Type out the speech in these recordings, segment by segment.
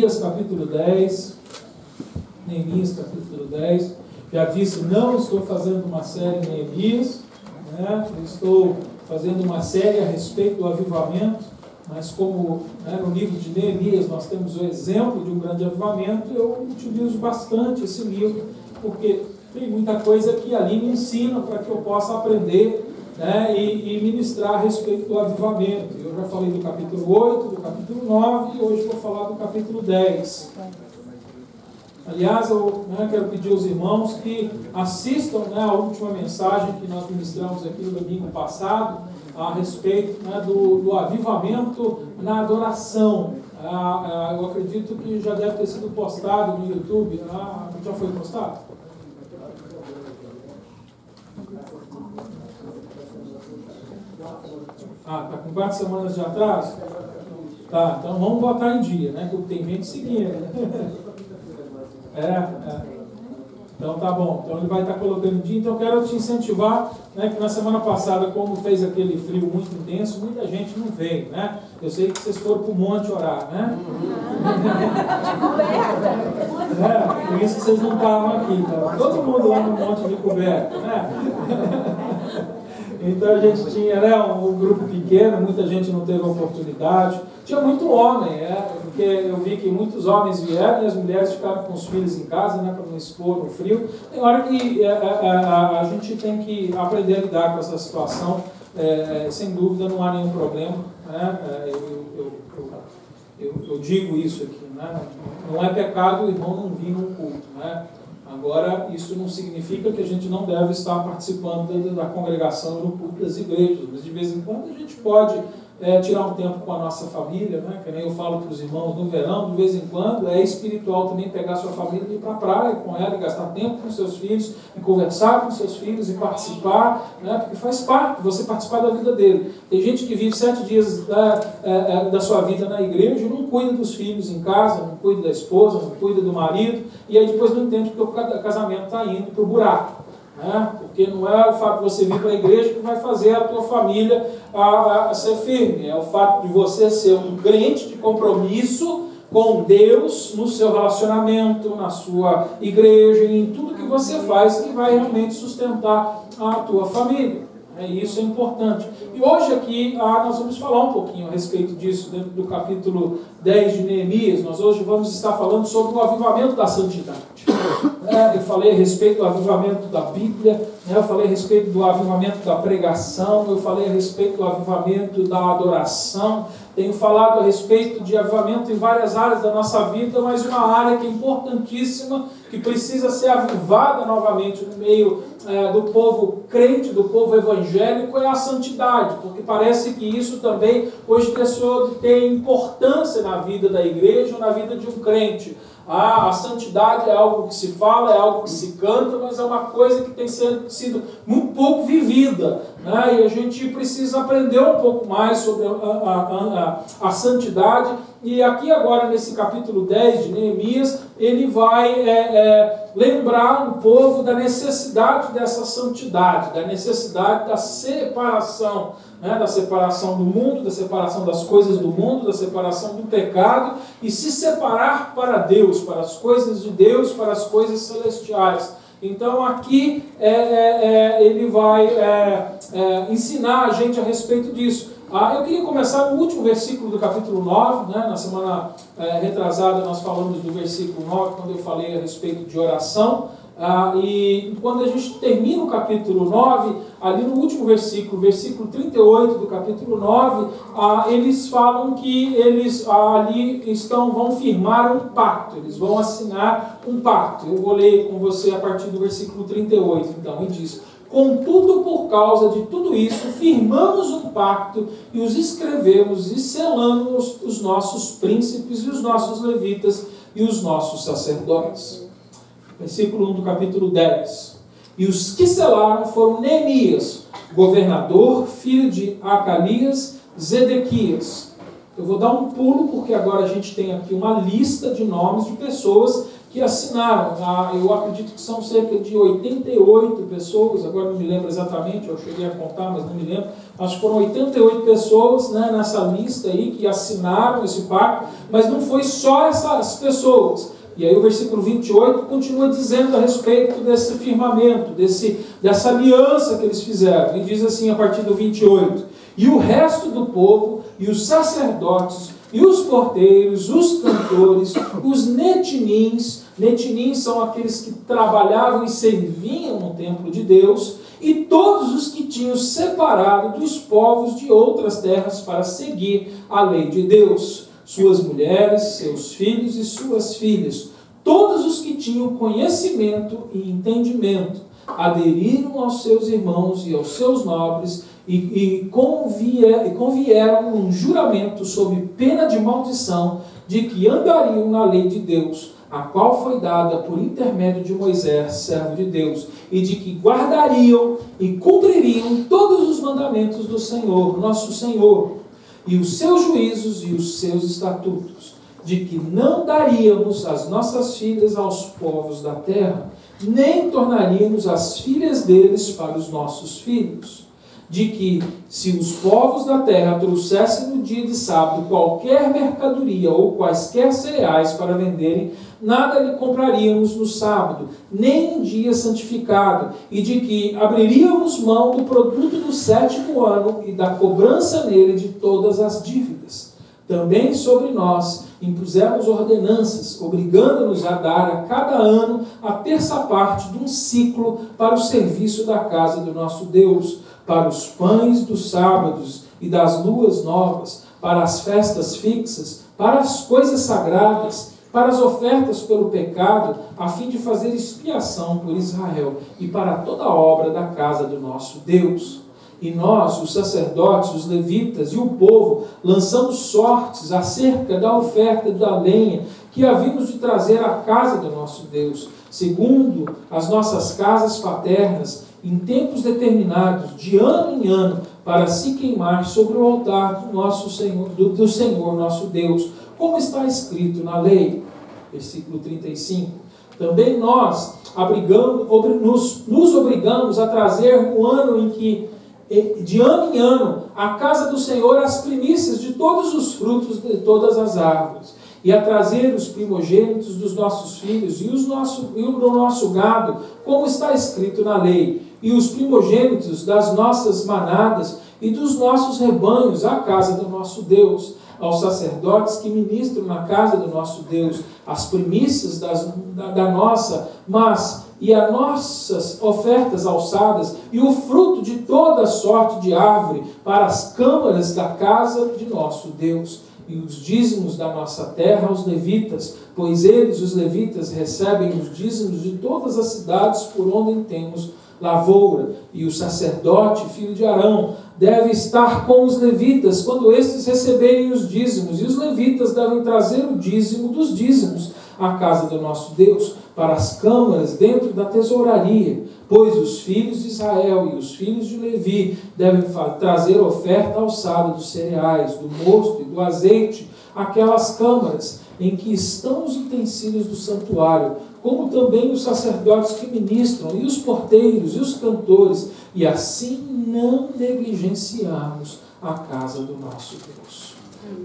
Neemias capítulo 10. Neemias capítulo 10. Já disse, não estou fazendo uma série em Neemias, né? Estou fazendo uma série a respeito do avivamento, mas como no livro de Neemias nós temos o exemplo de um grande avivamento, eu utilizo bastante esse livro, porque tem muita coisa que ali me ensina para que eu possa aprender, e ministrar a respeito do avivamento. Eu já falei do capítulo 8, do capítulo 9, e hoje vou falar do capítulo 10. Aliás, eu quero pedir aos irmãos que assistam a última mensagem que nós ministramos aqui no domingo passado, a respeito do avivamento na adoração. Eu acredito que já deve ter sido postado no YouTube. Já foi postado? Está com 4 semanas de atraso? Tá, então vamos botar em dia, porque tem gente seguindo. Então tá bom, então ele vai estar colocando em dia. Então eu quero te incentivar, que na semana passada, como fez aquele frio muito intenso, muita gente não veio, Eu sei que vocês foram para o monte orar, Por isso que vocês não estavam aqui, tá? Todo mundo lá no monte de coberta, Então a gente tinha um grupo pequeno, muita gente não teve oportunidade. Tinha muito homem, porque eu vi que muitos homens vieram e as mulheres ficaram com os filhos em casa, para não expor no frio. Tem hora que a gente tem que aprender a lidar com essa situação. Sem dúvida não há nenhum problema. Eu digo isso aqui. Não é pecado o irmão não vir num culto. Agora, isso não significa que a gente não deve estar participando da congregação no culto das igrejas, mas de vez em quando a gente pode tirar um tempo com a nossa família, que nem eu falo para os irmãos no verão, de vez em quando é espiritual também pegar sua família e ir para a praia com ela, e gastar tempo com seus filhos, e conversar com seus filhos, e participar, porque faz parte, você participar da vida dele. Tem gente que vive 7 dias da sua vida na igreja e não cuida dos filhos em casa, não cuida da esposa, não cuida do marido, e aí depois não entende porque o casamento está indo para o buraco. Porque não é o fato de você vir para a igreja que vai fazer a tua família a ser firme, é o fato de você ser um crente de compromisso com Deus no seu relacionamento, na sua igreja e em tudo que você faz que vai realmente sustentar a tua família. Isso é importante. E hoje aqui nós vamos falar um pouquinho a respeito disso, dentro do capítulo 10 de Neemias. Nós hoje vamos estar falando sobre o avivamento da santidade. Eu falei a respeito do avivamento da Bíblia, eu falei a respeito do avivamento da pregação, eu falei a respeito do avivamento da adoração, tenho falado a respeito de avivamento em várias áreas da nossa vida, mas uma área que é importantíssima, que precisa ser avivada novamente no meio do povo crente, do povo evangélico, é a santidade, porque parece que isso também hoje deixou de ter importância na vida da igreja ou na vida de um crente. A santidade é algo que se fala, é algo que se canta, mas é uma coisa que tem sido muito pouco vivida, e a gente precisa aprender um pouco mais sobre a santidade. E aqui agora nesse capítulo 10 de Neemias, ele vai lembrar o povo da necessidade dessa santidade, da necessidade da separação, da separação do mundo, da separação das coisas do mundo, da separação do pecado, e se separar para Deus, para as coisas de Deus, para as coisas celestiais. Então aqui ele vai ensinar a gente a respeito disso. Eu queria começar no último versículo do capítulo 9, na semana retrasada nós falamos do versículo 9, quando eu falei a respeito de oração, e quando a gente termina o capítulo 9, ali no último versículo 38 do capítulo 9, eles falam que eles ali vão firmar um pacto, eles vão assinar um pacto. Eu vou ler com você a partir do versículo 38, então, e diz: contudo, por causa de tudo isso, firmamos um pacto e os escrevemos e selamos os nossos príncipes e os nossos levitas e os nossos sacerdotes. Versículo 1 do capítulo 10. E os que selaram foram Neemias, governador, filho de Acalias, Zedequias. Eu vou dar um pulo, porque agora a gente tem aqui uma lista de nomes de pessoas que assinaram. Eu acredito que são cerca de 88 pessoas, agora não me lembro exatamente, eu cheguei a contar, mas não me lembro. Acho que foram 88 pessoas nessa lista aí que assinaram esse pacto, Mas não foi só essas pessoas. E aí o versículo 28 continua dizendo a respeito desse firmamento, dessa aliança que eles fizeram. E diz assim a partir do 28: e o resto do povo, e os sacerdotes, e os porteiros, os cantores, os netinins são aqueles que trabalhavam e serviam no templo de Deus, e todos os que tinham separado dos povos de outras terras para seguir a lei de Deus, suas mulheres, seus filhos e suas filhas, todos os que tinham conhecimento e entendimento, aderiram aos seus irmãos e aos seus nobres e convieram num juramento sob pena de maldição de que andariam na lei de Deus, a qual foi dada por intermédio de Moisés, servo de Deus, e de que guardariam e cumpririam todos os mandamentos do Senhor, nosso Senhor, e os seus juízos e os seus estatutos, de que não daríamos as nossas filhas aos povos da terra, nem tornaríamos as filhas deles para os nossos filhos, de que, se os povos da terra trouxessem no dia de sábado qualquer mercadoria ou quaisquer cereais para venderem, nada lhe compraríamos no sábado, nem em dia santificado, e de que abriríamos mão do produto do 7º ano e da cobrança nele de todas as dívidas. Também sobre nós impusemos ordenanças, obrigando-nos a dar a cada ano a terça parte de um ciclo para o serviço da casa do nosso Deus, para os pães dos sábados e das luas novas, para as festas fixas, para as coisas sagradas, para as ofertas pelo pecado, a fim de fazer expiação por Israel e para toda a obra da casa do nosso Deus. E nós, os sacerdotes, os levitas e o povo, lançamos sortes acerca da oferta da lenha que havíamos de trazer à casa do nosso Deus, segundo as nossas casas paternas, em tempos determinados, de ano em ano, para se queimar sobre o altar do nosso Senhor, do Senhor nosso Deus, como está escrito na lei. Versículo 35. Também nós nos obrigamos a trazer no ano em que, de ano em ano, à casa do Senhor as primícias de todos os frutos de todas as árvores, e a trazer os primogênitos dos nossos filhos e o do nosso gado, como está escrito na lei, e os primogênitos das nossas manadas e dos nossos rebanhos à casa do nosso Deus, aos sacerdotes que ministram na casa do nosso Deus, as primícias da nossa, e as nossas ofertas alçadas, e o fruto de toda sorte de árvore para as câmaras da casa de nosso Deus, e os dízimos da nossa terra aos levitas, pois eles, os levitas, recebem os dízimos de todas as cidades por onde temos lavoura, e o sacerdote, filho de Arão, deve estar com os levitas quando estes receberem os dízimos, e os levitas devem trazer o dízimo dos dízimos à casa do nosso Deus, para as câmaras dentro da tesouraria, pois os filhos de Israel e os filhos de Levi devem trazer oferta alçada dos cereais, do mosto e do azeite, àquelas câmaras em que estão os utensílios do santuário, como também os sacerdotes que ministram, e os porteiros, e os cantores, e assim não negligenciarmos a casa do nosso Deus.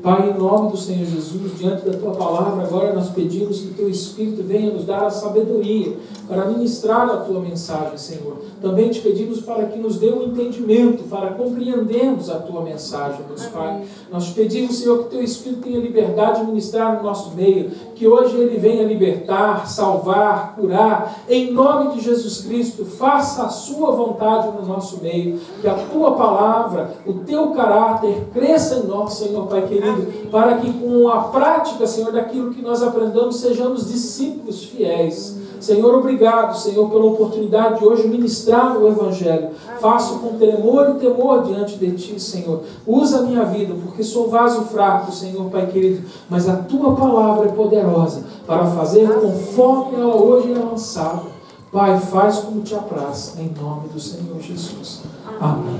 Pai, em nome do Senhor Jesus, diante da Tua palavra, agora nós pedimos que o Teu Espírito venha nos dar a sabedoria para ministrar a Tua mensagem, Senhor. Também te pedimos para que nos dê um entendimento, para compreendermos a Tua mensagem, Deus Pai. Nós te pedimos, Senhor, que o Teu Espírito tenha liberdade de ministrar no nosso meio, que hoje Ele venha libertar, salvar, curar, em nome de Jesus Cristo. Faça a Sua vontade no nosso meio, que a Tua palavra, o Teu caráter cresça em nós, Senhor Pai querido, para que com a prática, Senhor, daquilo que nós aprendamos, sejamos discípulos fiéis. Senhor, obrigado, Senhor, pela oportunidade de hoje ministrar o Evangelho. Faço com temor e temor diante de Ti, Senhor. Usa a minha vida, porque sou vaso fraco, Senhor, Pai querido, mas a Tua palavra é poderosa para fazer conforme ela hoje é lançada. Pai, faz como Te apraz, em nome do Senhor Jesus. Amém.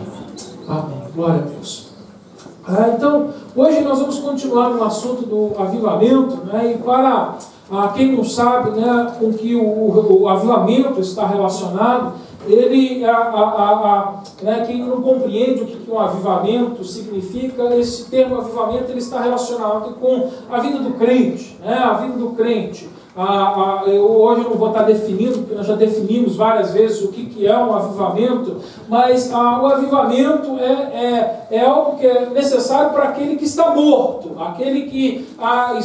Amém. Glória a Deus. Então, hoje nós vamos continuar no assunto do avivamento, né? E para quem não sabe, né, com que o avivamento está relacionado, Quem não compreende o que um avivamento significa, esse termo avivamento ele está relacionado com a vida do crente, né? A vida do crente. Hoje eu não vou estar definindo, porque nós já definimos várias vezes o que é um avivamento, mas o avivamento é algo que é necessário para aquele que está morto, aquele que está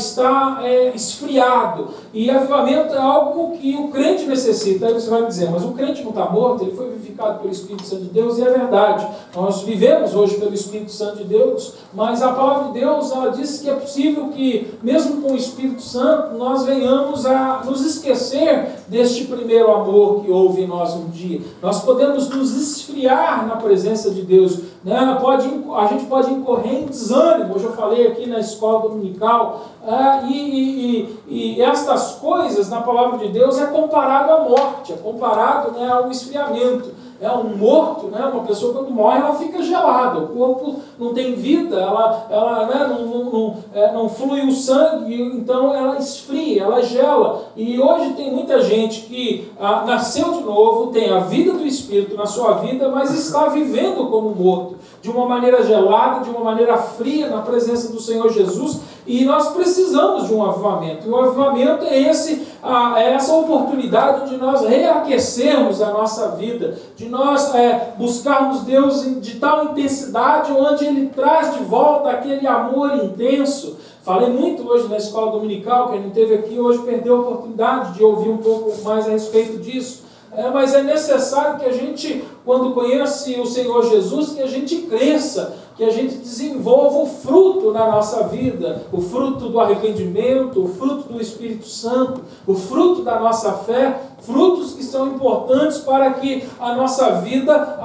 esfriado. E avivamento é algo que o crente necessita. Aí você vai me dizer, mas o crente não está morto, ele foi vivificado pelo Espírito Santo de Deus, e é verdade. Nós vivemos hoje pelo Espírito Santo de Deus, mas a palavra de Deus, ela diz que é possível que, mesmo com o Espírito Santo, nós venhamos a nos esquecer deste primeiro amor que houve em nós um dia. Nós podemos nos esfriar na presença de Deus, né? A gente pode incorrer em desânimo. Hoje eu falei aqui na escola dominical, e estas coisas na palavra de Deus é comparado à morte, é comparado, né, ao esfriamento. Um morto, né, uma pessoa quando morre, ela fica gelada, o corpo não tem vida, não flui o sangue, então ela esfria, ela gela. E hoje tem muita gente que nasceu de novo, tem a vida do Espírito na sua vida, mas está vivendo como morto, de uma maneira gelada, de uma maneira fria na presença do Senhor Jesus, e nós precisamos de um avivamento. E o avivamento é essa oportunidade de nós reaquecermos a nossa vida, de nós buscarmos Deus de tal intensidade, onde Ele traz de volta aquele amor intenso. Falei muito hoje na escola dominical, quem não esteve aqui hoje perdeu a oportunidade de ouvir um pouco mais a respeito disso. Mas é necessário que a gente, quando conhece o Senhor Jesus, que a gente cresça, que a gente desenvolva o fruto na nossa vida, o fruto do arrependimento, o fruto do Espírito Santo, o fruto da nossa fé, frutos que são importantes para que a nossa vida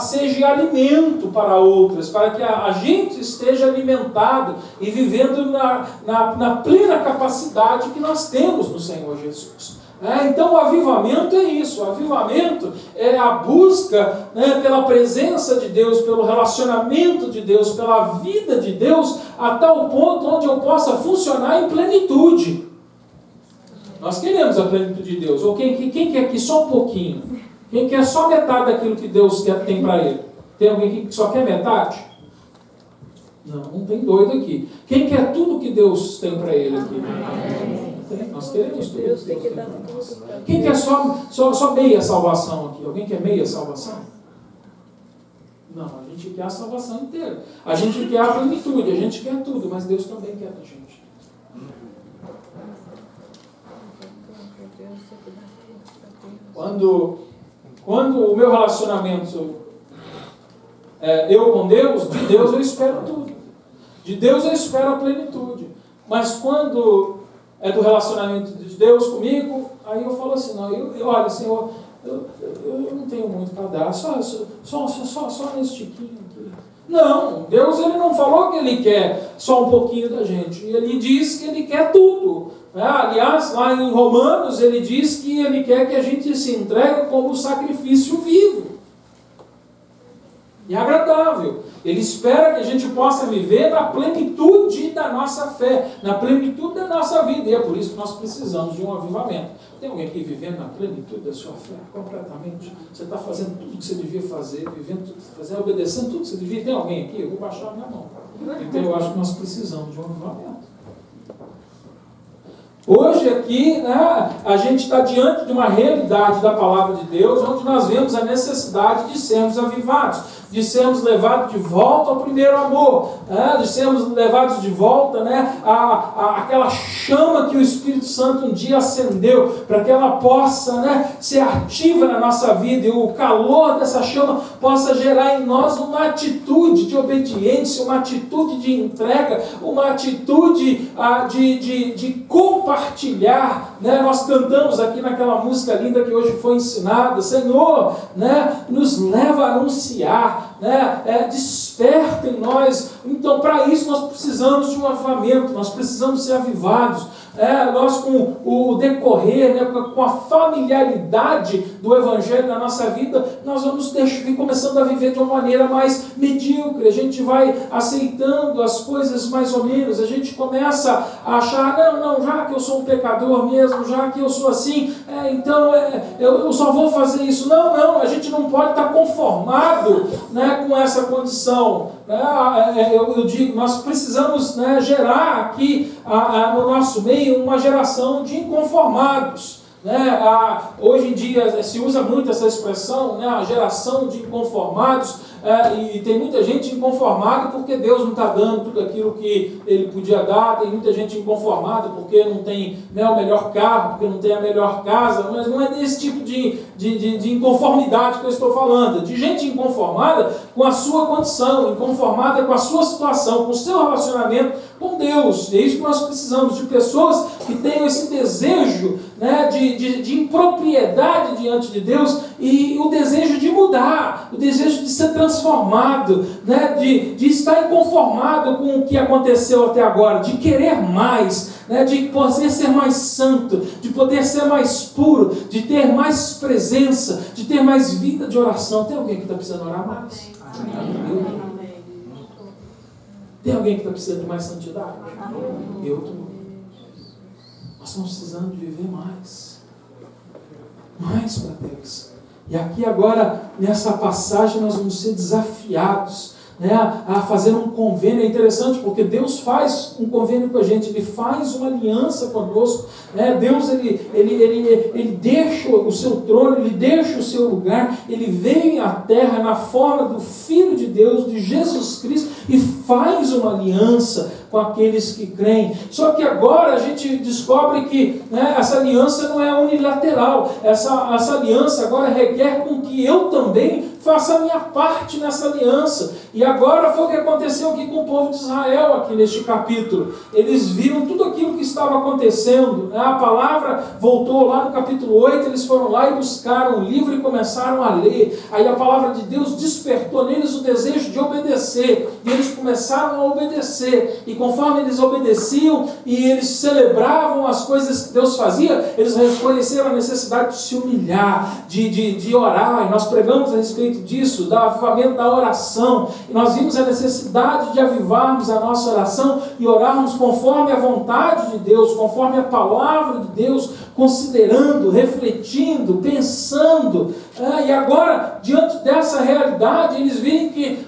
seja alimento para outras, para que a gente esteja alimentado e vivendo na plena capacidade que nós temos no Senhor Jesus. Então o avivamento é isso, o avivamento é a busca, né, pela presença de Deus, pelo relacionamento de Deus, pela vida de Deus, a tal ponto onde eu possa funcionar em plenitude. Nós queremos a plenitude de Deus, ou quem quer aqui só um pouquinho? Quem quer só metade daquilo que Deus tem para ele? Tem alguém aqui que só quer metade? Não tem doido aqui. Quem quer tudo que Deus tem para ele aqui? Nós queremos tudo. Quem quer só meia salvação aqui? Alguém quer meia salvação? Não, a gente quer a salvação inteira. A gente quer a plenitude, a gente quer tudo, mas Deus também quer da gente. Quando o meu relacionamento eu com Deus, de Deus eu espero tudo. De Deus eu espero a plenitude. Mas quando é do relacionamento de Deus comigo, aí eu falo assim, não, olha, Senhor, eu não tenho muito para dar, só nesse tiquinho aqui. Não, Deus ele não falou que Ele quer só um pouquinho da gente, Ele diz que Ele quer tudo. Aliás, lá em Romanos, Ele diz que Ele quer que a gente se entregue como sacrifício vivo e agradável. Ele espera que a gente possa viver na plenitude da nossa fé, na plenitude da nossa vida. E é por isso que nós precisamos de um avivamento. Tem alguém aqui vivendo na plenitude da sua fé? Completamente. Você está fazendo tudo o que você devia fazer, obedecendo tudo que você devia. Tem alguém aqui? Eu vou baixar a minha mão. Então eu acho que nós precisamos de um avivamento. Hoje aqui, né, a gente está diante de uma realidade da palavra de Deus, onde nós vemos a necessidade de sermos avivados, de sermos levados de volta ao primeiro amor, né, de sermos levados de volta, né, àquela chama que o Espírito Santo um dia acendeu, para que ela possa, né, ser ativa na nossa vida, e o calor dessa chama possa gerar em nós uma atitude de obediência, uma atitude de entrega, uma atitude de compartilhar, né? Nós cantamos aqui naquela música linda que hoje foi ensinada, Senhor, né, nos leva a anunciar, né, desperta em nós Então, para isso, nós precisamos de um avivamento, nós precisamos ser avivados. Nós, com o decorrer, né, com a familiaridade do Evangelho na nossa vida, nós vamos começando a viver de uma maneira mais medíocre. A gente vai aceitando as coisas mais ou menos, a gente começa a achar, não, já que eu sou um pecador mesmo, já que eu sou assim, então eu só vou fazer isso. Não, a gente não pode estar conformado, né, com essa condição. Eu digo, nós precisamos, né, gerar aqui no nosso meio uma geração de inconformados. Hoje em dia se usa muito essa expressão, né, a geração de inconformados, e tem muita gente inconformada porque Deus não está dando tudo aquilo que Ele podia dar, tem muita gente inconformada porque não tem, né, o melhor carro, porque não tem a melhor casa, mas não é desse tipo de inconformidade que eu estou falando, de gente inconformada com a sua condição, inconformada com a sua situação, com o seu relacionamento com Deus. É isso que nós precisamos, de pessoas que tenham esse desejo, né, de impropriedade diante de Deus e o desejo de mudar, o desejo de ser transformado, né, de estar inconformado com o que aconteceu até agora, de querer mais, né, de poder ser mais santo, de poder ser mais puro, de ter mais presença, de ter mais vida de oração. Tem alguém que está precisando orar mais? Amém. Tem alguém que está precisando de mais santidade? Eu estou. Nós estamos precisando de viver mais. Mais para Deus. E aqui agora, nessa passagem, nós vamos ser desafiados, né, a fazer um convênio. É interessante porque Deus faz um convênio com a gente, Ele faz uma aliança conosco, né? Deus ele deixa o seu trono, Ele deixa o seu lugar, Ele vem à terra na forma do Filho de Deus, de Jesus Cristo, e faz uma aliança com aqueles que creem. Só que agora a gente descobre que, né, essa aliança não é unilateral. Essa aliança agora requer com que eu também faça a minha parte nessa aliança. E agora foi o que aconteceu aqui com o povo de Israel, aqui neste capítulo. Eles viram tudo aquilo que estava acontecendo, né? A palavra voltou lá no capítulo 8, eles foram lá e buscaram o livro e começaram a ler. Aí a palavra de Deus despertou neles o desejo de obedecer. E eles começaram a obedecer. E conforme eles obedeciam e eles celebravam as coisas que Deus fazia, eles reconheceram a necessidade de se humilhar, de orar. E nós pregamos a respeito disso, do avivamento da oração. E nós vimos a necessidade de avivarmos a nossa oração e orarmos conforme a vontade de Deus, conforme a palavra de Deus, considerando, refletindo, pensando. E agora, diante dessa realidade, eles veem que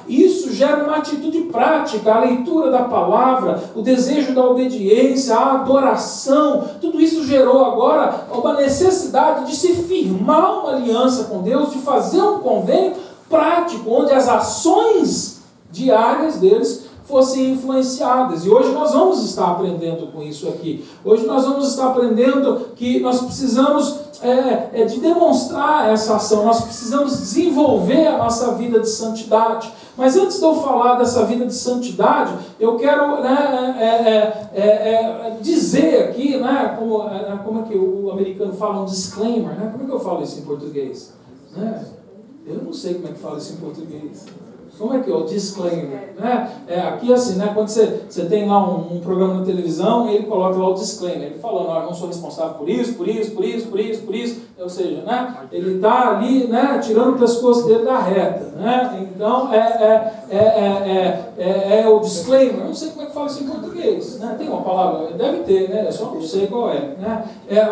isso gera uma atitude prática, a leitura da palavra, o desejo da obediência, a adoração. Tudo isso gerou agora uma necessidade de se firmar uma aliança com Deus, de fazer um convênio prático, onde as ações diárias deles fossem influenciadas. E hoje nós vamos estar aprendendo com isso aqui. Hoje nós vamos estar aprendendo que nós precisamos de demonstrar essa ação, nós precisamos desenvolver a nossa vida de santidade. Mas antes de eu falar dessa vida de santidade, eu quero dizer aqui, né, como é que o americano fala, um disclaimer, né? Como é que eu falo isso em português? Né? Eu não sei como é que fala isso em português. Como é que é o disclaimer? Né? Aqui assim, né, quando você tem lá um programa na televisão, ele coloca lá o disclaimer. Ele fala, não, eu não sou responsável por isso. Ou seja, né, ele está ali, né, tirando o pescoço dele da reta. Né? Então, o disclaimer. Eu não sei como é que fala isso em português. Né? Tem uma palavra, deve ter, né? Eu só não sei qual é. Né?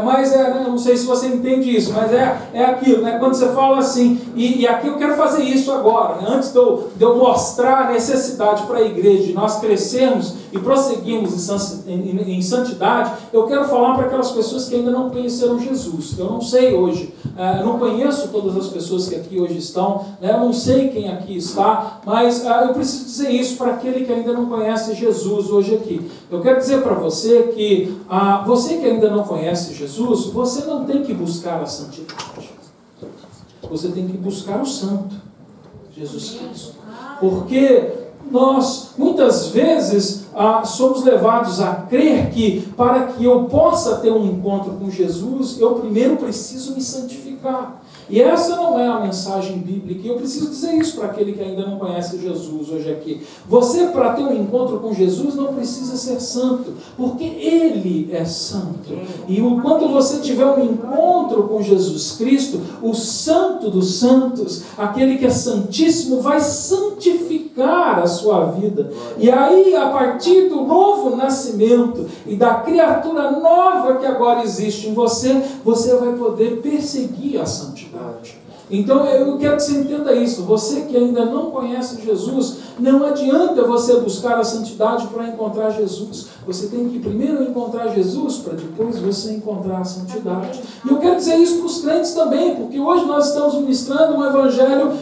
Mas né, eu não sei se você entende isso, mas é aquilo, né? Quando você fala assim, e aqui eu quero fazer isso agora, né? Antes de eu mostrar a necessidade para a igreja de nós crescermos e prosseguirmos em santidade, eu quero falar para aquelas pessoas que ainda não conheceram Jesus. Eu não sei hoje, eu não conheço todas as pessoas que aqui hoje estão, né? Eu não sei quem aqui está, mas eu preciso dizer isso para aquele que ainda não conhece Jesus hoje aqui. Eu quero dizer para você que você que ainda não conhece Jesus, você não tem que buscar a santidade. Você tem que buscar o santo, Jesus Cristo. Porque nós, muitas vezes, somos levados a crer que, para que eu possa ter um encontro com Jesus, eu primeiro preciso me santificar. E essa não é a mensagem bíblica. E eu preciso dizer isso para aquele que ainda não conhece Jesus hoje aqui. Você, para ter um encontro com Jesus, não precisa ser santo, porque Ele é santo. E quando você tiver um encontro com Jesus Cristo, o Santo dos Santos, aquele que é santíssimo, vai santificar a sua vida. E aí, a partir do novo nascimento e da criatura nova que agora existe em você, você vai poder perseguir a santidade. Então eu quero que você entenda isso. Você que ainda não conhece Jesus, não adianta você buscar a santidade para encontrar Jesus. Você tem que primeiro encontrar Jesus para depois você encontrar a santidade. E eu quero dizer isso para os crentes também, porque hoje nós estamos ministrando um evangelho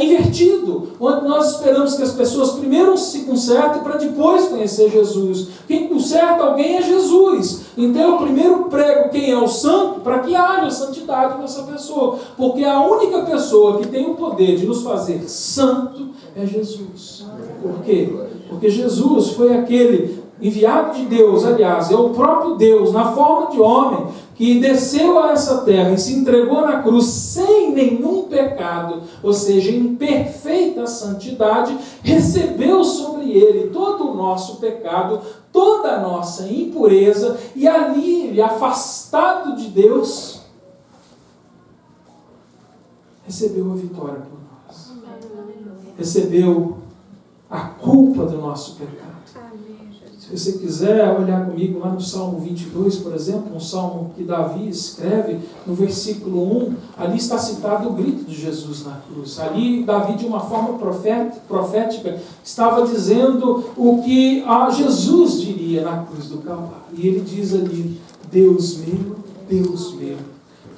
invertido, onde nós esperamos que as pessoas primeiro se consertem para depois conhecer Jesus. Quem conserta alguém é Jesus. Então eu primeiro prego quem é o santo para que haja santidade nessa pessoa, porque a única pessoa que tem o poder de nos fazer santo é Jesus. Por quê? Porque Jesus foi aquele enviado de Deus, aliás, é o próprio Deus, na forma de homem, que desceu a essa terra e se entregou na cruz sem nenhum pecado, ou seja, em perfeita santidade, recebeu sobre ele todo o nosso pecado, toda a nossa impureza, e ali, afastado de Deus, recebeu a vitória por nós. Recebeu a culpa do nosso pecado. Se você quiser olhar comigo lá no Salmo 22, por exemplo, um salmo que Davi escreve, no versículo 1, ali está citado o grito de Jesus na cruz. Ali Davi, de uma forma profética, estava dizendo o que Jesus diria na cruz do Calvário. E ele diz ali: Deus meu,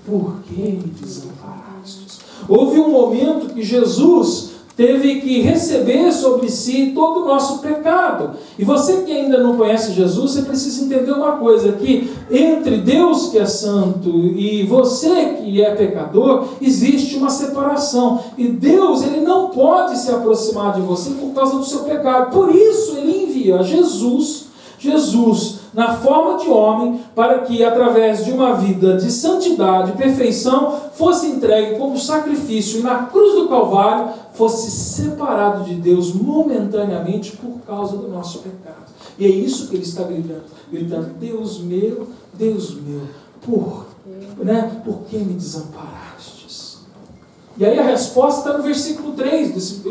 por que me desamparastes? Houve um momento que Jesus teve que receber sobre si todo o nosso pecado. E você que ainda não conhece Jesus, você precisa entender uma coisa, que entre Deus que é santo e você que é pecador, existe uma separação. E Deus, Ele não pode se aproximar de você por causa do seu pecado. Por isso Ele envia Jesus na forma de homem, para que através de uma vida de santidade, perfeição, fosse entregue como sacrifício e na cruz do Calvário fosse separado de Deus momentaneamente por causa do nosso pecado. E é isso que ele está gritando: Deus meu, por que me desamparastes? E aí a resposta está no versículo 3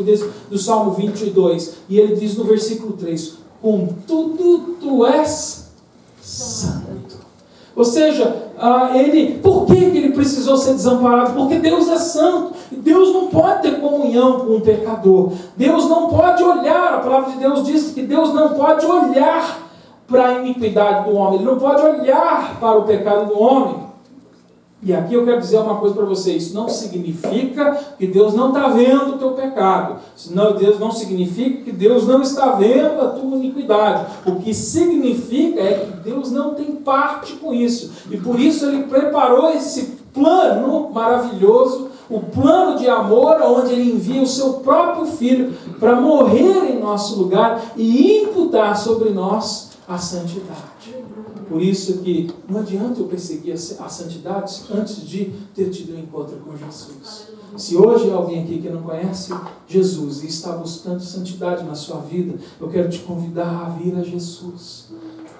do Salmo 22. E ele diz no versículo 3: contudo tu és santo. Ou seja, por que ele precisou ser desamparado? Porque Deus é santo. E Deus não pode ter comunhão com um pecador. Deus não pode olhar, a palavra de Deus diz que Deus não pode olhar para a iniquidade do homem. Ele não pode olhar para o pecado do homem. E aqui eu quero dizer uma coisa para vocês: isso não significa que Deus não está vendo o teu pecado. Deus não significa que Deus não está vendo a tua iniquidade. O que significa é que Deus não tem parte com isso. E por isso Ele preparou esse plano maravilhoso, o plano de amor, onde Ele envia o seu próprio Filho para morrer em nosso lugar e imputar sobre nós a santidade. Por isso que não adianta eu perseguir a santidade antes de ter tido um encontro com Jesus. Se hoje há alguém aqui que não conhece Jesus e está buscando santidade na sua vida, eu quero te convidar a vir a Jesus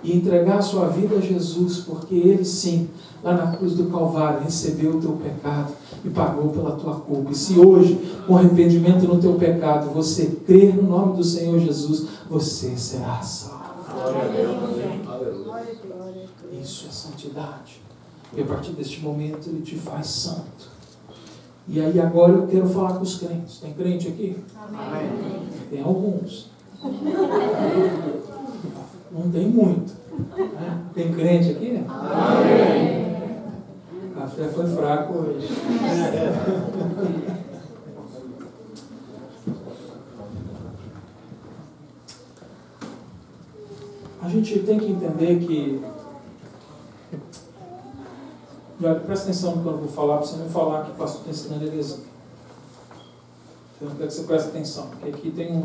e entregar a sua vida a Jesus, porque Ele sim, lá na cruz do Calvário, recebeu o teu pecado e pagou pela tua culpa. E se hoje, com arrependimento no teu pecado, você crer no nome do Senhor Jesus, você será salvo. Isso é santidade. E a partir deste momento Ele te faz santo. E aí agora eu quero falar com os crentes. Tem crente aqui? Amém. Tem alguns. Não tem muito. Né? Tem crente aqui? Amém. A fé foi fraca hoje. A gente tem que entender que... Presta atenção no que eu vou falar, para você não falar que o pastor está ensinando heresia. Então eu quero que você preste atenção, porque aqui tem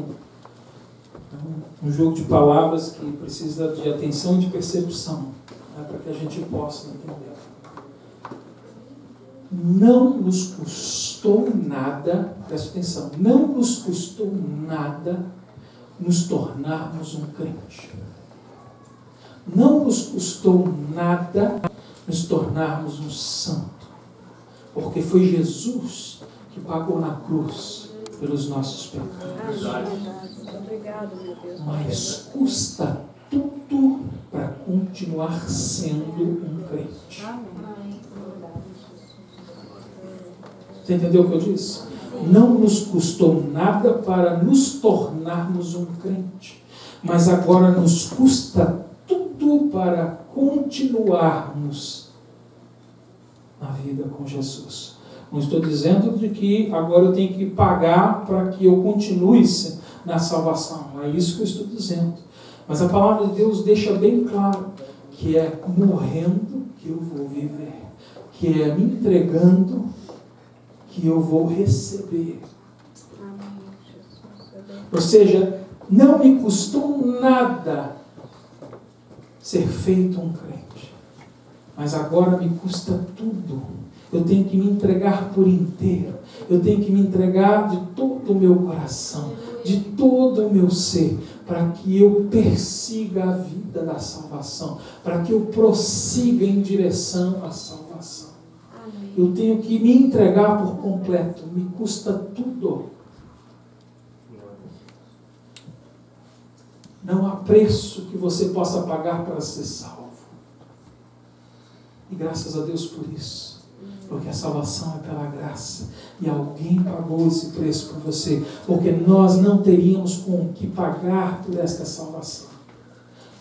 um jogo de palavras que precisa de atenção e de percepção, né, para que a gente possa entender. não nos custou nada, presta atenção, não nos custou nada nos tornarmos um crente. Não nos custou nada nos tornarmos um santo, porque foi Jesus que pagou na cruz pelos nossos pecados. Obrigado, meu Deus. Mas custa tudo para continuar sendo um crente. Você entendeu o que eu disse? Não nos custou nada para nos tornarmos um crente, mas agora nos custa tudo para continuarmos na vida com Jesus. Não estou dizendo de que agora eu tenho que pagar para que eu continue na salvação. Não é isso que eu estou dizendo. Mas a palavra de Deus deixa bem claro que é morrendo que eu vou viver, que é me entregando que eu vou receber. Ou seja, não me custou nada ser feito um crente, mas agora me custa tudo. Eu tenho que me entregar por inteiro. Eu tenho que me entregar de todo o meu coração, de todo o meu ser, para que eu persiga a vida da salvação, para que eu prossiga em direção à salvação. Eu tenho que me entregar por completo. Me custa tudo. Não há preço que você possa pagar para ser salvo. E graças a Deus por isso. Porque a salvação é pela graça. E alguém pagou esse preço por você. Porque nós não teríamos com o que pagar por esta salvação.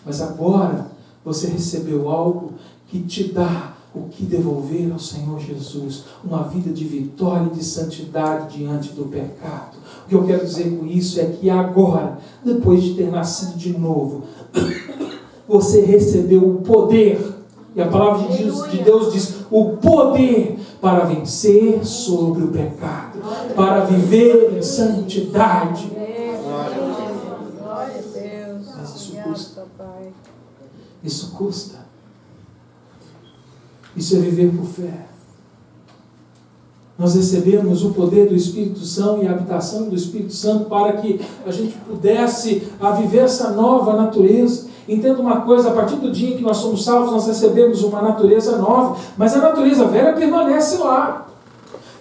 Mas agora você recebeu algo que te dá o que devolver ao Senhor Jesus. Uma vida de vitória e de santidade diante do pecado. O que eu quero dizer com isso é que agora, depois de ter nascido de novo, você recebeu o poder. E a palavra de Deus diz, o poder para vencer sobre o pecado, para viver em santidade. Mas isso custa. Isso custa. Isso é viver por fé. Nós recebemos o poder do Espírito Santo e a habitação do Espírito Santo para que a gente pudesse viver essa nova natureza. Entenda uma coisa, a partir do dia em que nós somos salvos, nós recebemos uma natureza nova, mas a natureza velha permanece lá.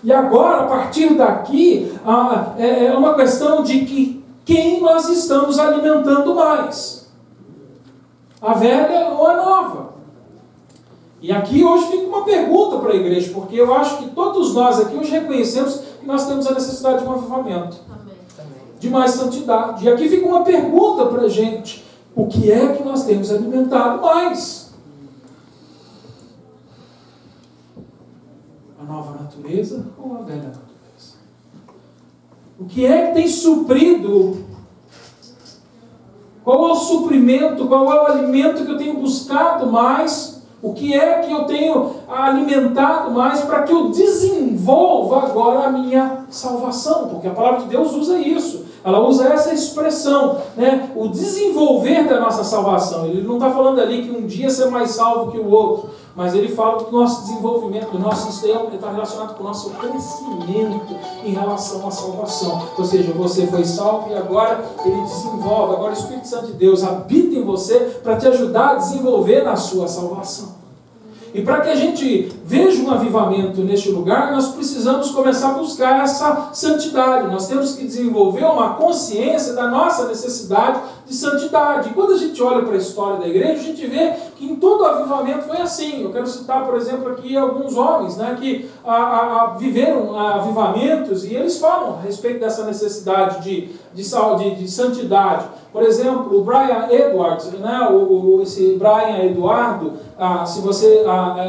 E agora, a partir daqui, é uma questão de que quem nós estamos alimentando mais. A velha ou a nova? E aqui hoje fica uma pergunta para a igreja, porque eu acho que todos nós aqui hoje reconhecemos que nós temos a necessidade de um avivamento. De mais santidade. E aqui fica uma pergunta para a gente. O que é que nós temos alimentado mais? A nova natureza ou a velha natureza? O que é que tem suprido? Qual é o suprimento? Qual é o alimento que eu tenho buscado mais? O que é que eu tenho alimentado mais para que eu desenvolva agora a minha salvação? Porque a palavra de Deus usa isso. Ela usa essa expressão, né? O desenvolver da nossa salvação. Ele não está falando ali que um dia ser mais salvo que o outro, mas ele fala do nosso desenvolvimento, do nosso sistema, está relacionado com o nosso crescimento em relação à salvação. Ou seja, você foi salvo e agora ele desenvolve, agora o Espírito Santo de Deus habita em você para te ajudar a desenvolver na sua salvação. E para que a gente veja um avivamento neste lugar, nós precisamos começar a buscar essa santidade. Nós temos que desenvolver uma consciência da nossa necessidade de santidade. E quando a gente olha para a história da igreja, a gente vê que em todo avivamento foi assim. Eu quero citar, por exemplo, aqui alguns homens, né, que viveram avivamentos e eles falam a respeito dessa necessidade de santidade. Por exemplo, o Brian Edwards, né, esse Brian Eduardo,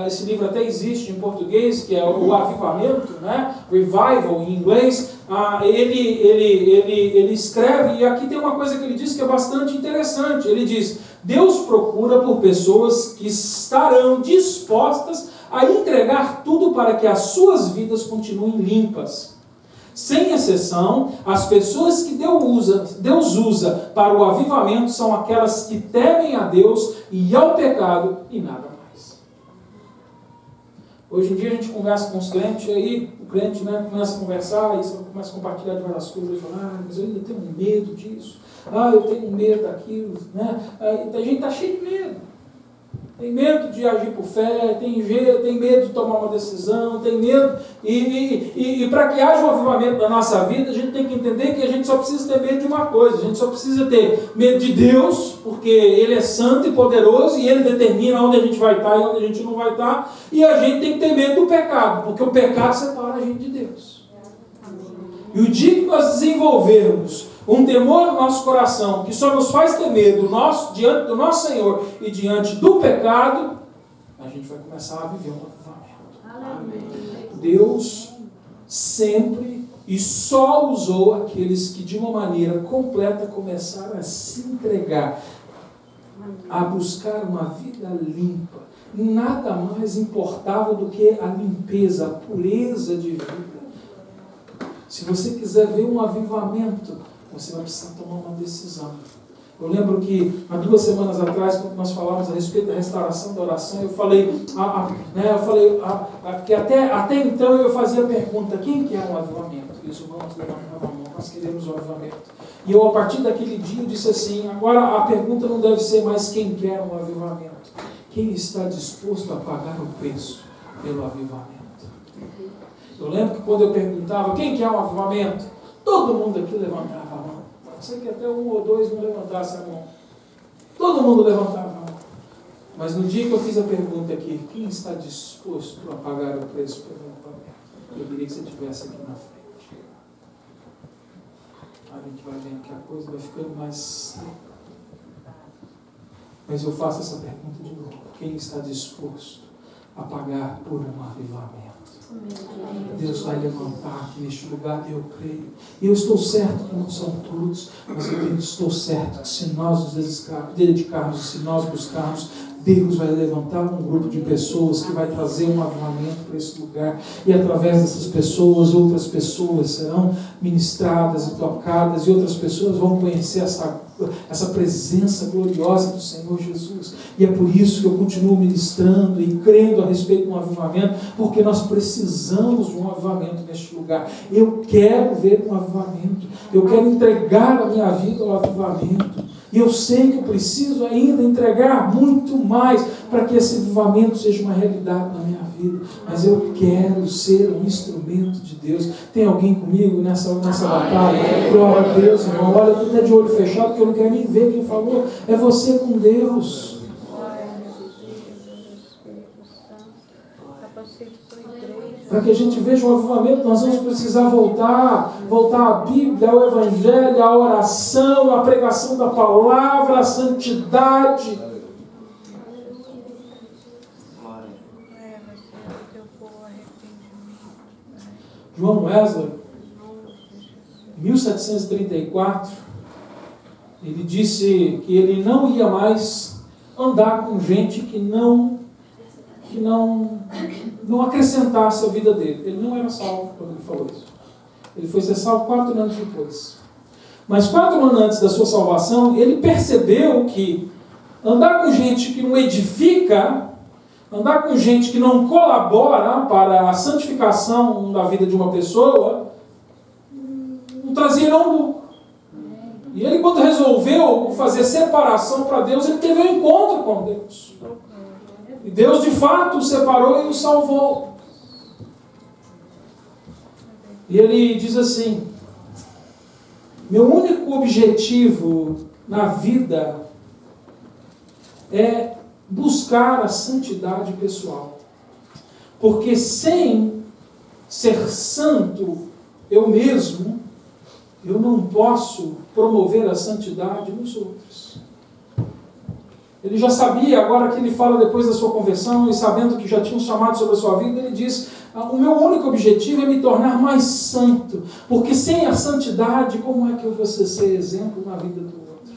esse livro até existe em português, que é o Avivamento, né, Revival em inglês. Ele escreve, e aqui tem uma coisa que ele diz que é bastante interessante. Ele diz: Deus procura por pessoas que estarão dispostas a entregar tudo para que as suas vidas continuem limpas. Sem exceção, as pessoas que Deus usa para o avivamento são aquelas que temem a Deus e ao pecado e nada mais. Hoje em dia a gente conversa com os crentes, e aí o crente, né, começa a conversar, e começa a compartilhar de várias coisas, e fala, mas eu ainda tenho medo disso, eu tenho medo daquilo, né? A gente está cheio de medo. Tem medo de agir por fé, tem medo de tomar uma decisão, tem medo. E para que haja um avivamento na nossa vida, a gente tem que entender que a gente só precisa ter medo de uma coisa. A gente só precisa ter medo de Deus, porque Ele é santo e poderoso e Ele determina onde a gente vai estar e onde a gente não vai estar. E a gente tem que ter medo do pecado, porque o pecado separa a gente de Deus. E o dia que nós desenvolvermos um temor no nosso coração, que só nos faz ter medo diante do nosso Senhor e diante do pecado, a gente vai começar a viver um avivamento. Deus sempre e só usou aqueles que de uma maneira completa começaram a se entregar, a buscar uma vida limpa. Nada mais importava do que a limpeza, a pureza de vida. Se você quiser ver um avivamento, você vai precisar tomar uma decisão. Eu lembro que há 2 semanas atrás, quando nós falávamos a respeito da restauração da oração, eu falei que até então eu fazia a pergunta, quem quer um avivamento? E os irmãos levantavam a mão, nós queremos um avivamento. E eu, a partir daquele dia, eu disse assim, agora a pergunta não deve ser mais quem quer um avivamento, quem está disposto a pagar o preço pelo avivamento. Eu lembro que quando eu perguntava, quem quer um avivamento? Todo mundo aqui levantava a mão. Eu sei que até 1 ou 2 não levantassem a mão. Todo mundo levantava a mão. Mas no dia que eu fiz a pergunta aqui, quem está disposto a pagar o preço pelo avivamento? Eu queria que você estivesse aqui na frente. A gente vai vendo que a coisa vai ficando mais... Mas eu faço essa pergunta de novo. Quem está disposto a pagar por um avivamento? Deus vai levantar aqui neste lugar, eu creio. E eu estou certo que não são todos, mas eu estou certo que se nós nos dedicarmos, se nós buscarmos, Deus vai levantar um grupo de pessoas que vai trazer um avivamento para esse lugar. E através dessas pessoas, outras pessoas serão ministradas e tocadas, e outras pessoas vão conhecer essa presença gloriosa do Senhor Jesus. E é por isso que eu continuo ministrando e crendo a respeito de um avivamento, porque nós precisamos de um avivamento neste lugar. Eu quero ver um avivamento. Eu quero entregar a minha vida ao avivamento. E eu sei que eu preciso ainda entregar muito mais para que esse avivamento seja uma realidade na minha vida. Mas eu quero ser um instrumento de Deus. Tem alguém comigo nessa batalha? Glória a Deus, irmão. Olha, tu está de olho fechado, porque eu não quero nem ver quem falou. É você com Deus. Para que a gente veja um avivamento, nós vamos precisar voltar à Bíblia, ao Evangelho, à oração, à pregação da palavra, à santidade. João Wesley, em 1734, ele disse que ele não ia mais andar com gente que não acrescentasse a vida dele. Ele não era salvo quando ele falou isso. Ele foi ser salvo 4 anos depois. Mas 4 anos antes da sua salvação, ele percebeu que andar com gente que não edifica, andar com gente que não colabora para a santificação da vida de uma pessoa, não trazia nenhum lucro. E ele, quando resolveu fazer separação para Deus, ele teve um encontro com Deus. E Deus, de fato, o separou e o salvou. E ele diz assim, meu único objetivo na vida é buscar a santidade pessoal. Porque sem ser santo, eu mesmo, eu não posso promover a santidade nos outros. Ele já sabia, agora que ele fala depois da sua conversão, e sabendo que já tinha um chamado sobre a sua vida, ele diz, o meu único objetivo é me tornar mais santo, porque sem a santidade, como é que eu vou ser exemplo na vida do outro?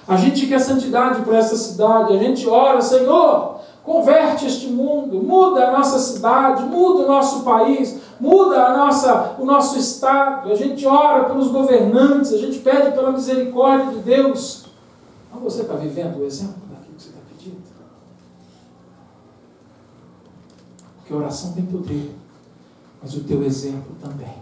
A gente quer santidade para essa cidade, a gente ora, Senhor, converte este mundo, muda a nossa cidade, muda o nosso país, muda o nosso estado, a gente ora pelos governantes, a gente pede pela misericórdia de Deus. Mas você está vivendo o exemplo daquilo que você está pedindo? Porque a oração tem poder, mas o teu exemplo também.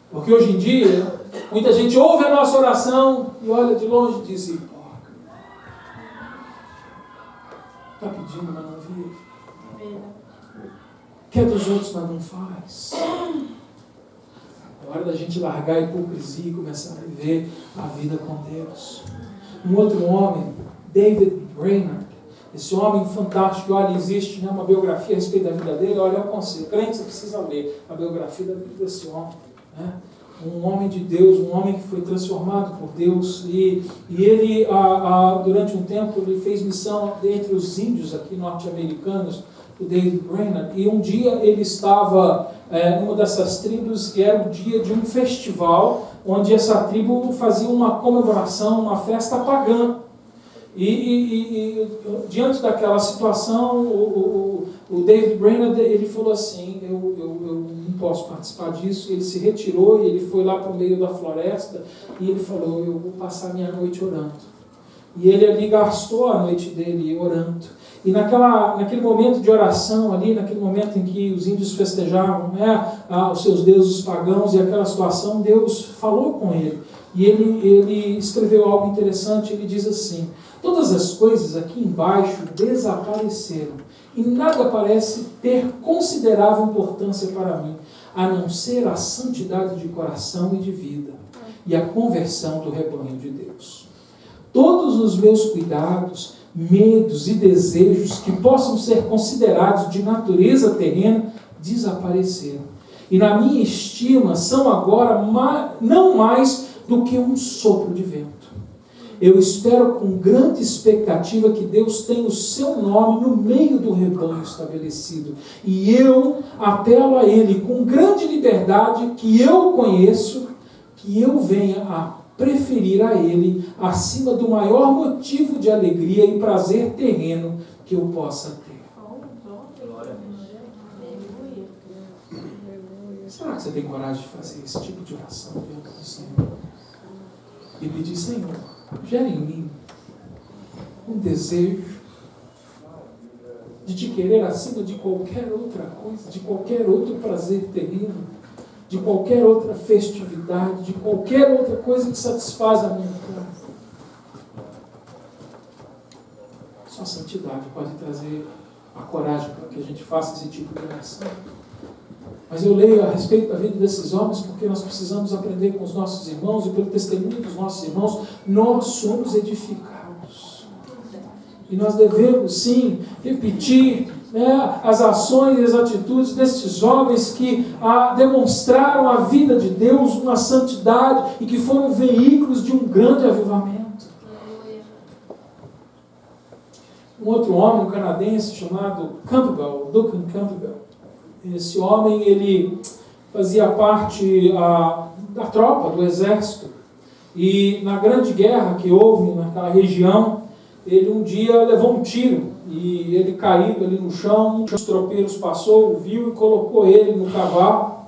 Porque hoje em dia, muita gente ouve a nossa oração e olha de longe e diz: está pedindo, mas não vive. Quer dos outros, mas não faz. É hora da gente largar a hipocrisia e começar a viver a vida com Deus. Um outro homem, David Brainerd, esse homem fantástico, olha, existe, né, uma biografia a respeito da vida dele, olha, eu aconselho, crente, você precisa ler a biografia da vida desse homem, né? Um homem de Deus, um homem que foi transformado por Deus, e ele, durante um tempo, ele fez missão entre os índios aqui norte-americanos, o David Brainerd, e um dia ele estava numa dessas tribos, e era o dia de um festival, onde essa tribo fazia uma comemoração, uma festa pagã. E diante daquela situação, o David Brainerd, ele falou assim: eu não posso participar disso. Ele se retirou e ele foi lá para o meio da floresta e ele falou: eu vou passar minha noite orando. E ele ali gastou a noite dele orando. E naquele momento de oração ali, naquele momento em que os índios festejavam, né, os seus deuses pagãos e aquela situação, Deus falou com ele. E ele escreveu algo interessante. Ele diz assim: todas as coisas aqui embaixo desapareceram e nada parece ter considerável importância para mim, a não ser a santidade de coração e de vida e a conversão do rebanho de Deus. Todos os meus cuidados, medos e desejos que possam ser considerados de natureza terrena desapareceram. E na minha estima são agora não mais do que um sopro de vento. Eu espero com grande expectativa que Deus tenha o seu nome no meio do rebanho estabelecido. E eu apelo a Ele com grande liberdade que eu conheço, que eu venha a preferir a Ele acima do maior motivo de alegria e prazer terreno que eu possa ter. Será que você tem coragem de fazer esse tipo de oração diante do Senhor? E pedir: Senhor, gera em mim um desejo de te querer acima de qualquer outra coisa, de qualquer outro prazer terreno, de qualquer outra festividade, de qualquer outra coisa que satisfaz a minha carne. Só a santidade pode trazer a coragem para que a gente faça esse tipo de oração. Mas eu leio a respeito da vida desses homens porque nós precisamos aprender com os nossos irmãos, e pelo testemunho dos nossos irmãos, nós somos edificados. E nós devemos, sim, repetir, né, as ações e as atitudes desses homens que demonstraram a vida de Deus, uma santidade, e que foram veículos de um grande avivamento. Um outro homem, um canadense chamado Campbell, Duncan Campbell. Esse homem, ele fazia parte da tropa, do exército, e na grande guerra que houve naquela região, ele um dia levou um tiro, e ele caído ali no chão, um dos tropeiros passou, o viu e colocou ele no cavalo,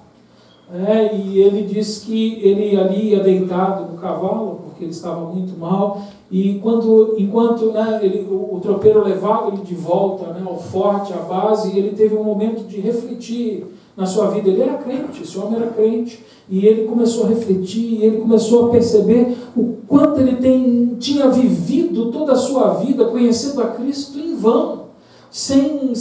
e ele disse que ele ali ia deitado no cavalo, porque ele estava muito mal, e enquanto o tropeiro levava ele de volta, ao forte, à base, ele teve um momento de refletir na sua vida. Ele era crente, esse homem era crente, e ele começou a refletir, e ele começou a perceber o quanto ele tinha vivido toda a sua vida conhecendo a Cristo em vão, sem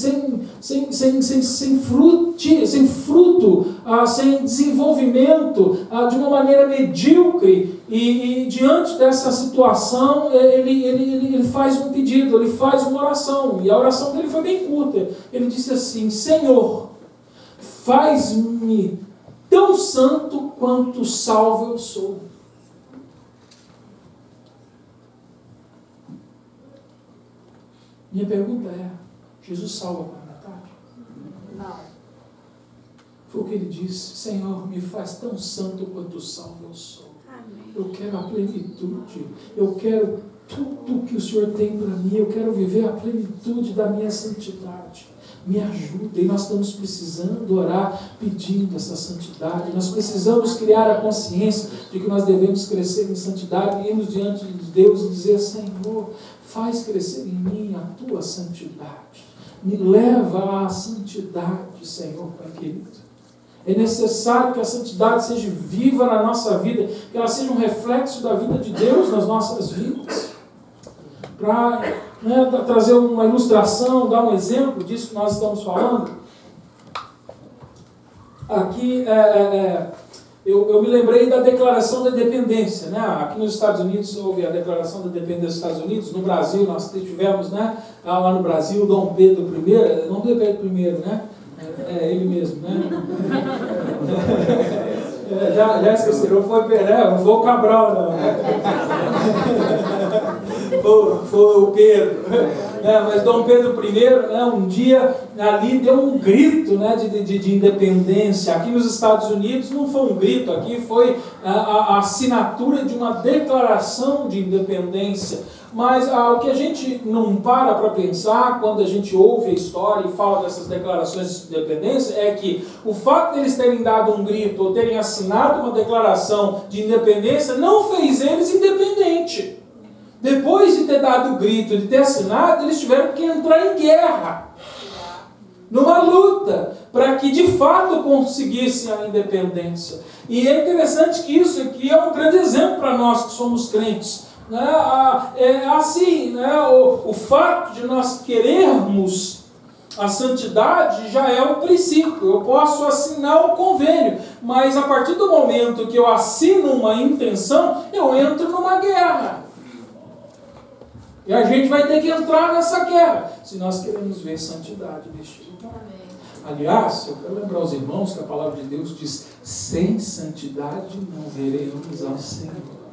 fruto, sem desenvolvimento, de uma maneira medíocre. E diante dessa situação, ele faz um pedido, ele faz uma oração, e a oração dele foi bem curta. Ele disse assim: Senhor, faz-me tão santo quanto salvo eu sou. Minha pergunta é: Jesus salva para metade? Não. Foi o que ele disse: Senhor, me faz tão santo quanto salvo eu sou. Amém. Eu quero a plenitude, eu quero tudo que o Senhor tem para mim, eu quero viver a plenitude da minha santidade. me ajuda. E nós estamos precisando orar, pedindo essa santidade. Nós precisamos criar a consciência de que nós devemos crescer em santidade e irmos diante de Deus e dizer: Senhor, faz crescer em mim a tua santidade. Me leva à santidade, Senhor, Pai querido. É necessário que a santidade seja viva na nossa vida, que ela seja um reflexo da vida de Deus nas nossas vidas. Para trazer uma ilustração, dar um exemplo disso que nós estamos falando. Aqui, eu me lembrei da Declaração da Independência. Né? Aqui nos Estados Unidos houve a Declaração da Independência dos Estados Unidos. No Brasil, nós tivemos, né, lá no Brasil, Dom Pedro I. Dom Pedro I, né? É ele mesmo, né? Já esqueceram, não foi o Cabral, não. Foi o Pedro. Mas Dom Pedro I, um dia ali deu um grito, né, de independência. Aqui nos Estados Unidos não foi um grito, aqui foi a assinatura de uma declaração de independência. Mas o que a gente não para pensar quando a gente ouve a história e fala dessas declarações de independência é que o fato de eles terem dado um grito ou terem assinado uma declaração de independência não fez eles independentes. Depois de ter dado o grito, de ter assinado, eles tiveram que entrar em guerra, numa luta, para que de fato conseguissem a independência. E é interessante que isso aqui é um grande exemplo para nós que somos crentes. É assim, né? O fato de nós querermos a santidade já é um princípio. Eu posso assinar um convênio, mas a partir do momento que eu assino uma intenção, eu entro numa guerra. E a gente vai ter que entrar nessa guerra, se nós queremos ver santidade neste lugar. Aliás, eu quero lembrar aos irmãos que a palavra de Deus diz: sem santidade não veremos ao Senhor.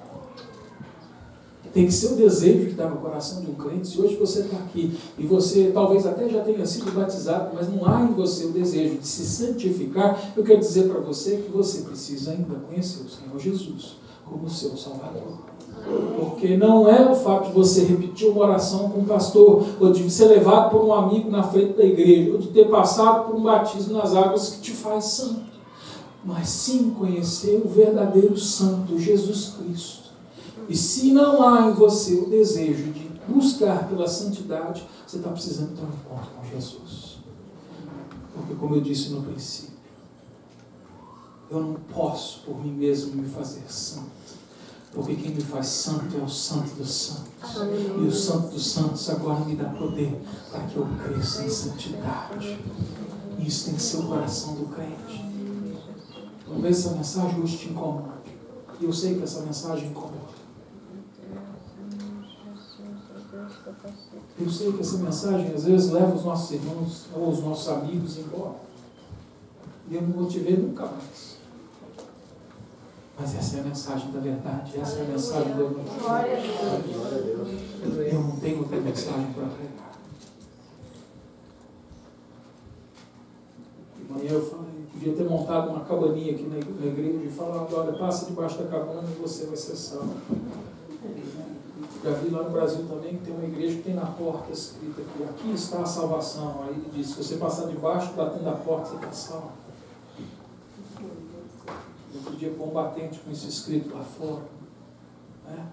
Tem que ser o desejo que está no coração de um crente. Se hoje você está aqui e você talvez até já tenha sido batizado, mas não há em você o desejo de se santificar, eu quero dizer para você que você precisa ainda conhecer o Senhor Jesus como o seu Salvador. Porque não é o fato de você repetir uma oração com um pastor, ou de ser levado por um amigo na frente da igreja, ou de ter passado por um batismo nas águas que te faz santo, mas sim conhecer o verdadeiro santo, Jesus Cristo. E se não há em você o desejo de buscar pela santidade, você está precisando ter um encontro com Jesus. Porque, como eu disse no princípio, eu não posso por mim mesmo me fazer santo. Porque quem me faz santo é o Santo dos Santos. E o Santo dos Santos agora me dá poder para que eu cresça em santidade. E isso tem que ser o coração do crente. Talvez essa mensagem hoje te incomode. E eu sei que essa mensagem incomoda. Eu sei que essa mensagem às vezes leva os nossos irmãos ou os nossos amigos embora. E eu não vou te ver nunca mais. Mas essa é a mensagem da verdade, essa é a mensagem do Evangelho. Eu não tenho outra mensagem para pregar. De manhã eu falei, podia ter montado uma cabaninha aqui na igreja e falado: olha, passa debaixo da cabana e você vai ser salvo. Já vi lá no Brasil também que tem uma igreja que tem na porta escrita aqui está a salvação. Aí ele diz: se você passar debaixo, batendo a porta, você está salvo. Eu podia pôr um batente com isso escrito lá fora. Né?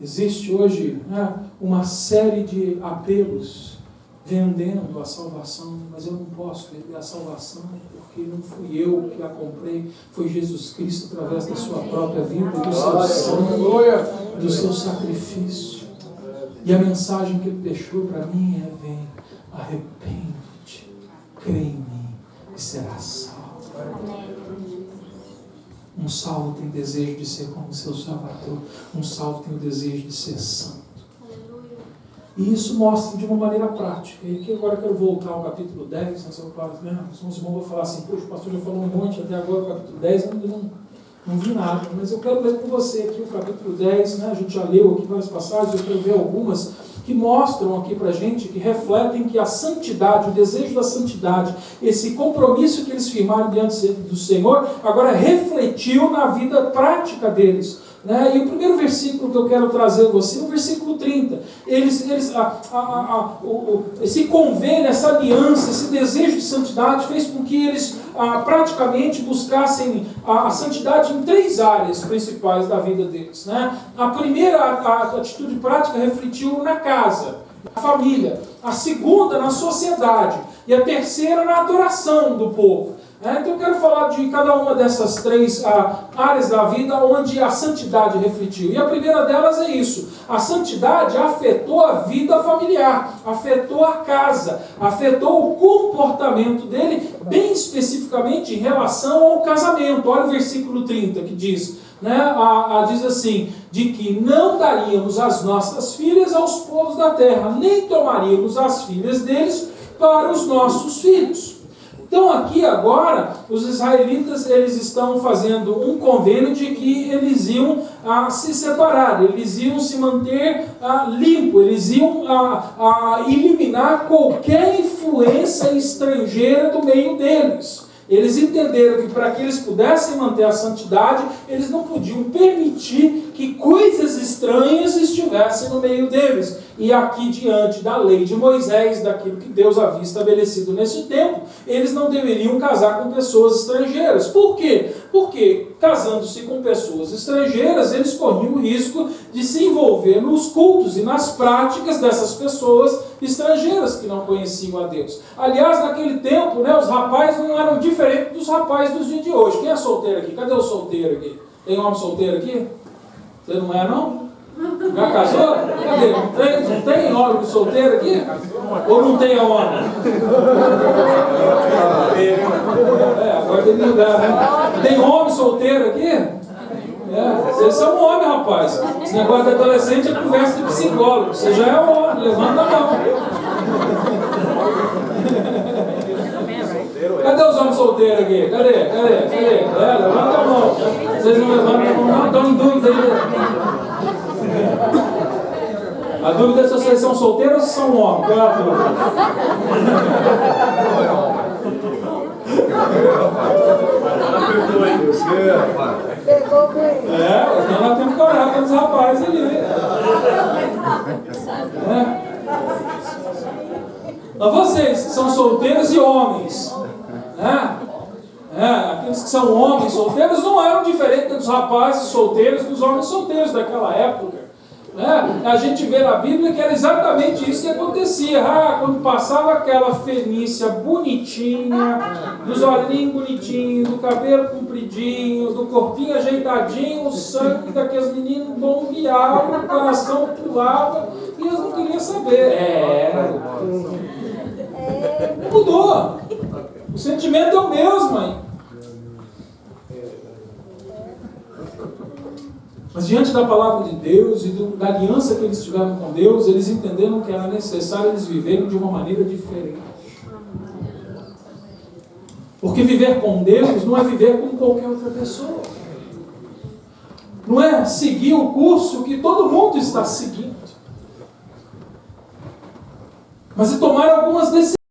Existe hoje, né, uma série de apelos vendendo a salvação, mas eu não posso vender a salvação porque não fui eu que a comprei, foi Jesus Cristo através da sua própria vida, do seu sangue, do seu sacrifício. E a mensagem que ele deixou para mim é: vem, arrepende-te, crê em mim e serás salvo. Um salvo tem desejo de ser como seu Salvador. Um salvo tem o desejo de ser santo. E isso mostra de uma maneira prática. E aqui agora eu quero voltar ao capítulo 10. Os irmãos vão falar assim: poxa, o pastor já falou um monte até agora, o capítulo 10, eu não vi nada. Mas eu quero ler com você aqui o capítulo 10. Né? A gente já leu aqui várias passagens, eu quero ver algumas que mostram aqui para a gente, que refletem que a santidade, o desejo da santidade, esse compromisso que eles firmaram diante do Senhor, agora refletiu na vida prática deles. Né? E o primeiro versículo que eu quero trazer a você é o versículo 30. Esse convênio, essa aliança, esse desejo de santidade fez com que eles praticamente buscassem a santidade em 3 áreas principais da vida deles. Né? A primeira atitude prática refletiu na casa, na família. A segunda, na sociedade. E a terceira, na adoração do povo. Então eu quero falar de cada uma dessas 3 áreas da vida onde a santidade refletiu. E a primeira delas é isso. A santidade afetou a vida familiar, afetou a casa, afetou o comportamento dele, bem especificamente em relação ao casamento. Olha o versículo 30 que diz, diz assim, de que não daríamos as nossas filhas aos povos da terra, nem tomaríamos as filhas deles para os nossos filhos. Então aqui agora, os israelitas eles estão fazendo um convênio de que eles iam se separar, eles iam se manter limpo, eles iam eliminar qualquer influência estrangeira do meio deles. Eles entenderam que para que eles pudessem manter a santidade, eles não podiam permitir que coisas estranhas estivessem no meio deles. E aqui diante da lei de Moisés, daquilo que Deus havia estabelecido nesse tempo, eles não deveriam casar com pessoas estrangeiras. Por quê? Porque casando-se com pessoas estrangeiras, eles corriam o risco de se envolver nos cultos e nas práticas dessas pessoas estrangeiras que não conheciam a Deus. Aliás, naquele tempo, os rapazes não eram diferentes dos rapazes dos dias de hoje. Quem é solteiro aqui? Cadê o solteiro aqui? Tem homem solteiro aqui? Você não é, não? Já casou? Cadê? Não tem homem solteiro aqui? Ou não tem homem? Agora tem que mudar, né? Tem homem solteiro aqui? Vocês são homem, rapaz. Esse negócio de adolescente é conversa de psicólogo. Você já é homem, levanta a mão. Cadê os homens solteiros aqui? Cadê? Levanta a mão. Vocês não levantam a mão, não? Estão em dúvida aí. A dúvida é se vocês são solteiros ou se são homens. Qual é a dúvida? Então nós temos que orar para os rapazes ali. Mas vocês que são solteiros e homens, aqueles que são homens solteiros não eram diferentes dos rapazes solteiros dos homens solteiros daquela época. A gente vê na Bíblia que era exatamente isso que acontecia. Quando passava aquela fenícia bonitinha, dos olhinhos bonitinhos, do cabelo compridinho, do corpinho ajeitadinho, o sangue daqueles meninos bombeava, o coração pulava e eles não queriam saber. Mudou. O sentimento é o mesmo, hein? Mas diante da palavra de Deus e da aliança que eles tiveram com Deus, eles entenderam que era necessário eles viverem de uma maneira diferente. Porque viver com Deus não é viver com qualquer outra pessoa. Não é seguir o curso que todo mundo está seguindo. Mas é tomar algumas decisões.